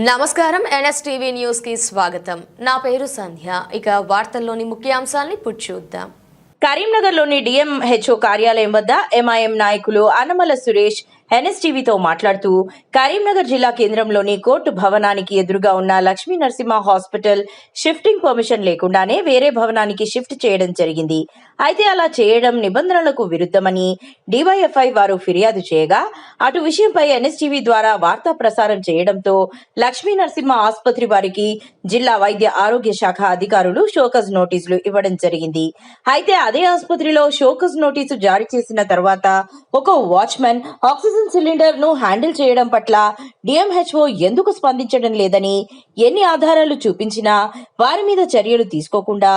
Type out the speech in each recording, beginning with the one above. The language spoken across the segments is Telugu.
నమస్కారం ఎన్ఎస్టీవీ న్యూస్ కి స్వాగతం. నా పేరు సంధ్య. ఇక వార్తల్లోని ముఖ్యాంశాల్ని ఇప్పుడు చూద్దాం. కరీంనగర్లోని డిఎంహెచ్ఓ కార్యాలయం వద్ద ఎంఐఎం నాయకులు అనమల సురేష్ ఎన్ఎస్టీవీతో మాట్లాడుతూ కరీంనగర్ జిల్లా కేంద్రంలోని కోర్టు భవనానికి ఎదురుగా ఉన్న Lakshmi Narasimha hospital shifting permission లేకుండానే వేరే భవనానికి షిఫ్ట్ చేయడం జరిగింది. అయితే అలా చేయడం నిబంధనలకు విరుద్ధమని డివైఎఫ్ఐ వారు ఫిర్యాదు చేయగా అటు విషయంపై ఎన్ఎస్టీవీ ద్వారా వార్తా ప్రసారం చేయడంతో లక్ష్మీ నరసింహ ఆసుపత్రి వారికి జిల్లా వైద్య ఆరోగ్య శాఖ అధికారులు షోకజ్ నోటీసులు ఇవ్వడం జరిగింది. అయితే అదే ఆసుపత్రిలో షోకజ్ నోటీసు జారీ చేసిన తర్వాత ఒక వాచ్మెన్ ఆక్సిజన్ సిలిండర్ ను హ్యాండిల్ చేయడం పట్ల డిఎంహెచ్ఓ ఎందుకు స్పందించడం లేదని, ఎన్ని ఆధారాలు చూపించినా వారి మీద చర్యలు తీసుకోకుండా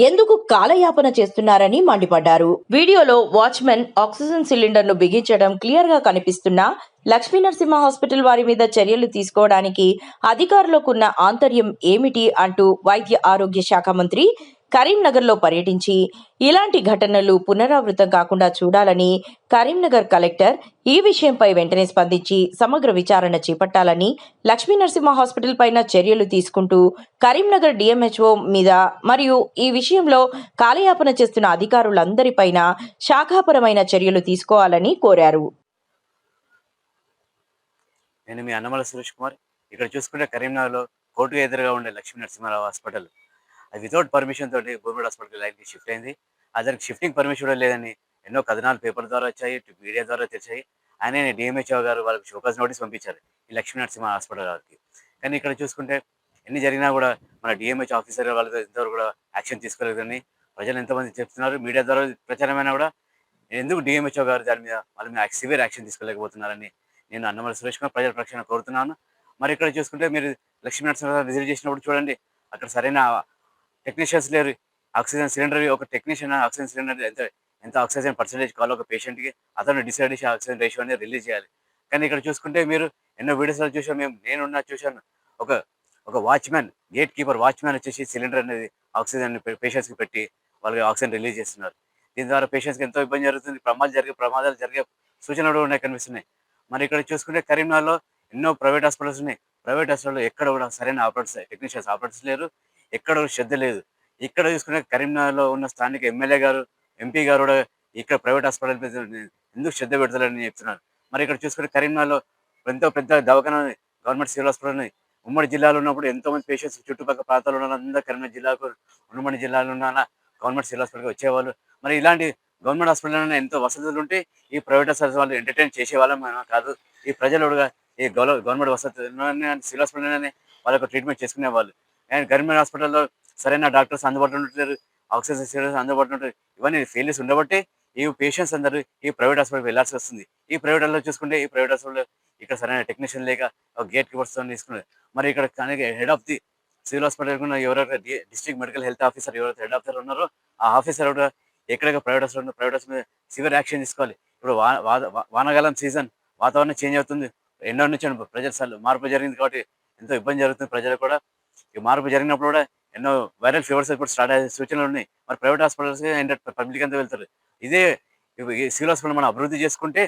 ఎందుకు కాలయాపన చేస్తున్నారని మండిపడ్డారు. వీడియోలో వాచ్మెన్ ఆక్సిజన్ సిలిండర్ ను బిగించడం క్లియర్ గా కనిపిస్తున్నా లక్ష్మీ నరసింహ హాస్పిటల్ వారి మీద చర్యలు తీసుకోవడానికి అధికారులకున్న ఆంతర్యం ఏమిటి అంటూ వైద్య ఆరోగ్య శాఖ మంత్రి కరీంనగర్ లో పర్యటించి ఇలాంటి ఘటనలు పునరావృతం కాకుండా చూడాలని కరీంనగర్ కలెక్టర్ ఈ విషయంపై వెంటనే స్పందించి సమగ్ర విచారణ చేపట్టాలని, లక్ష్మీ నరసింహ హాస్పిటల్ పైన చర్యలు తీసుకుంటూ కరీంనగర్ డిఎంహెచ్ఓ మీద మరియు ఈ విషయంలో కాలయాపన చేస్తున్న అధికారులందరిపైన శాఖాపరమైన చర్యలు తీసుకోవాలని కోరారు. నేను మీ అన్నమల సురేష్ కుమార్. ఇక్కడ చూసుకుంటే కరీంనగర్లో కోర్టుకు ఎదురుగా ఉండే లక్ష్మీ నరసింహారావు హాస్పిటల్ అది వితౌట్ పర్మిషన్ తోటి గవర్నమెంట్ హాస్పిటల్ లైన్కి షిఫ్ట్ అయింది. దానికి షిఫ్టింగ్ పర్మిషన్ కూడా లేదని ఎన్నో కథనాలు పేపర్ ద్వారా వచ్చాయి, మీడియా ద్వారా తెచ్చాయి. ఆయన డిఎంహెచ్ఓ గారు వాళ్ళకి షోకాజ్ నోటీస్ పంపించారు ఈ లక్ష్మీ నరసింహ హాస్పిటల్ గారికి. కానీ ఇక్కడ చూసుకుంటే ఎన్ని జరిగినా కూడా మన డిఎంహెచ్ ఆఫీసర్ వాళ్ళతో ఇంతవరకు కూడా యాక్షన్ తీసుకోలేదని ప్రజలు ఎంతమంది చెప్తున్నారు. మీడియా ద్వారా ప్రచారమైనా కూడా ఎందుకు డిఎంహెచ్ఓ గారు దాని మీద వాళ్ళ మీద సివియర్ యాక్షన్ తీసుకోలేకపోతున్నారని నేను అన్నమల సురేష్ కుమార్ ప్రజల రక్షణ కోరుతున్నాను. మరి ఇక్కడ చూసుకుంటే మీరు లక్ష్మీ నరసింహ విజిట్ చేసినప్పుడు చూడండి, అక్కడ సరైన టెక్నీషియన్స్ లేరు. ఆక్సిజన్ సిలిండర్ ఒక టెక్నీషియన్ ఆక్సిజన్ సిలిండర్ ఎంత ఎంత ఆక్సిజన్ పర్సెంటేజ్ కావాలో ఒక పేషెంట్కి అతను డిసైడ్ చేసి ఆక్సిజన్ రేషియో అనేది రిలీజ్ చేయాలి. కానీ ఇక్కడ చూసుకుంటే మీరు ఎన్నో వీడియోస్లో చూసాం, నేనున్నా చూశాను. ఒక ఒక వాచ్మెన్, గేట్ కీపర్ వాచ్మెన్ వచ్చేసి సిలిండర్ అనేది ఆక్సిజన్ పేషెంట్స్కి పెట్టి వాళ్ళకి ఆక్సిజన్ రిలీజ్ చేస్తున్నారు. దీని ద్వారా పేషెంట్స్కి ఎంతో ఇబ్బంది జరుగుతుంది. ప్రమాదాలు జరిగే సూచనలు కూడా ఉన్నాయి, కనిపిస్తున్నాయి. మరి ఇక్కడ చూసుకుంటే కరీంనగర్లో ఎన్నో ప్రైవేట్ హాస్పిటల్స్ ఉన్నాయి. ప్రైవేట్ హాస్పిటల్లో ఎక్కడ కూడా సరైన టెక్నీషియన్స్ ఆపరేటర్స్ లేరు, ఎక్కడ శ్రద్ధ లేదు. ఇక్కడ చూసుకుంటే కరీంనగర్లో ఉన్న స్థానిక ఎమ్మెల్యే గారు, ఎంపీ గారు కూడా ఇక్కడ ప్రైవేట్ హాస్పిటల్ మీద ఎందుకు శ్రద్ధ పెడతారని చెప్తున్నారు. మరి ఇక్కడ చూసుకుంటే కరీంనగర్లో ఎంతో పెద్ద దవాఖాన ఉంది, గవర్నమెంట్ సివిల్ హాస్పిటల్ ఉంది. ఉమ్మడి జిల్లాలో ఉన్నప్పుడు ఎంతోమంది పేషెంట్స్ చుట్టుపక్కల ప్రాంతాల్లో ఉన్న అందరూ కరీంనగర్ జిల్లాకు ఉమ్మడి జిల్లాలో ఉన్న గవర్నమెంట్ సివిల్ హాస్పిటల్కి వచ్చేవాళ్ళు. మరి ఇలాంటి గవర్నమెంట్ హాస్పిటల్లో ఎంతో వసతులు ఉంటే ఈ ప్రైవేట్ హాస్పిటల్స్ వాళ్ళు ఎంటర్టైన్ చేసేవాళ్ళం కాదు. ఈ ప్రజలు కూడా ఈ గవర్నమెంట్ వసతులు సివిల్ హాస్పిటల్లోనే వాళ్ళకు ట్రీట్మెంట్ చేసుకునేవాళ్ళు. అండ్ గవర్నమెంట్ హాస్పిటల్లో సరైన డాక్టర్స్ అందుబాటులో ఉండట్లేరు, ఆక్సిజన్ సిలిండర్స్ అందుబాటులో ఉంటారు. ఇవన్నీ ఫెయిల్యూర్స్ ఉండబట్టే ఈ పేషెంట్స్ అందరూ ఈ ప్రైవేట్ హాస్పిటల్కి వెళ్ళాల్సి వస్తుంది. ఈ ప్రైవేట్లో చూసుకుంటే ఈ ప్రైవేట్ హాస్పిటల్లో ఇక్కడ సరైన టెక్నీషియన్ లేక గేట్ కీపర్స్తో తీసుకున్నారు. మరి ఇక్కడ head of the civil hospital కూడా ఎవరైతే డిస్ట్రిక్ట్ మెడికల్ హెల్త్ ఆఫీసర్ ఎవరైతే హెడ్ ఆఫీసర్ ఉన్నారో ఆ ఆఫీసర్ కూడా ఎక్కడెక్కడ ప్రైవేట్ హాస్పిటల్ మీద సివియర్ యాక్షన్ తీసుకోవాలి. ఇప్పుడు వానాకాలం సీజన్, వాతావరణం చేంజ్ అవుతుంది. ఎన్నో నుంచి ప్రజలు మార్పు జరిగింది కాబట్టి ఎంతో ఇబ్బంది జరుగుతుంది ప్రజలకు కూడా. ఈ మార్పు జరిగినప్పుడు కూడా ఎన్నో వైరల్ ఫీవర్స్ ఇప్పుడు స్టార్ట్ అయ్యే సూచనలు ఉన్నాయి. మరి ప్రైవేట్ హాస్పిటల్స్ పబ్లిక్ అంతా వెళ్తారు. ఇదే ఈ సివిల్ హాస్పిటల్ మనం అభివృద్ధి చేసుకుంటే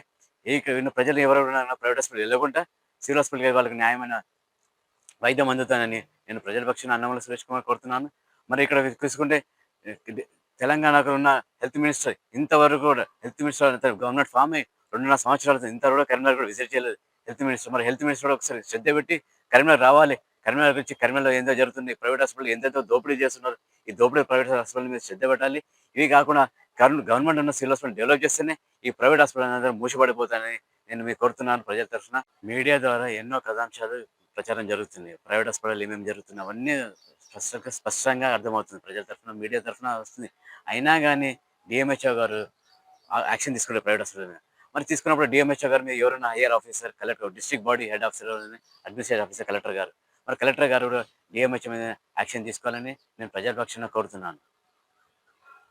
ప్రజలు ఎవరెవరైనా ప్రైవేట్ హాస్పిటల్ వెళ్ళకుండా సివిల్ హాస్పిటల్కి వాళ్ళకి న్యాయమైన వైద్యం అందుతానని నేను ప్రజల పక్షాన అన్నమల సురేష్ కుమార్ కోరుతున్నాను. మరి ఇక్కడ చూసుకుంటే తెలంగాణకు ఉన్న హెల్త్ మినిస్టర్ ఇంతవరకు కూడా గవర్నమెంట్ ఫామ్ అయ్యి 2.5 సంవత్సరాలు ఇంతవరకు కూడా కరీంనగర్ కూడా విజిట్ చేయలేదు హెల్త్ మినిస్టర్. మరి హెల్త్ మినిస్టర్ కూడా ఒకసారి శ్రద్ధ పెట్టి కరీంనగర్ రావాలి. కరీంనగర్ వచ్చి కరీంనగర్లో ఏందో జరుగుతుంది, ప్రైవేట్ హాస్పిటల్ ఎంతెంతో దోపిడీ చేస్తున్నారు, ఈ దోపిడీ ప్రైవేట్ హాస్పిటల్ మీద శ్రద్ధ పెట్టాలి. ఇవి కాకుండా గవర్నమెంట్ ఉన్న సివిల్ హాస్పిటల్ డెవలప్ చేస్తేనే ఈ ప్రైవేట్ హాస్పిటల్ అందరూ మూసిపడిపోతానని నేను మీకు కోరుతున్నాను. ప్రజల తరఫున మీడియా ద్వారా ఎన్నో కథాంశాలు ప్రచారం జరుగుతుంది. ప్రైవేట్ హాస్పిటల్ ఏమేమి జరుగుతుంది అవన్నీ స్పష్టంగా అర్థమవుతుంది. ప్రజల తరఫున మీడియా తరఫున వస్తుంది. అయినా కానీ డిఎంహెచ్ఓ గారు యాక్షన్ తీసుకుంటే ప్రైవేట్ హాస్పిటల్ మీద మరి తీసుకున్నప్పుడు డిఎంహెచ్ఓ గారు మీద ఎవరైనా hire officer, collector, district body head officer, administrative officer collector గారు, మరి కలెక్టర్ గారు కూడా డిఎంహెచ్ఓ మీద యాక్షన్ తీసుకోవాలని నేను ప్రజాపక్షంగా కోరుతున్నాను.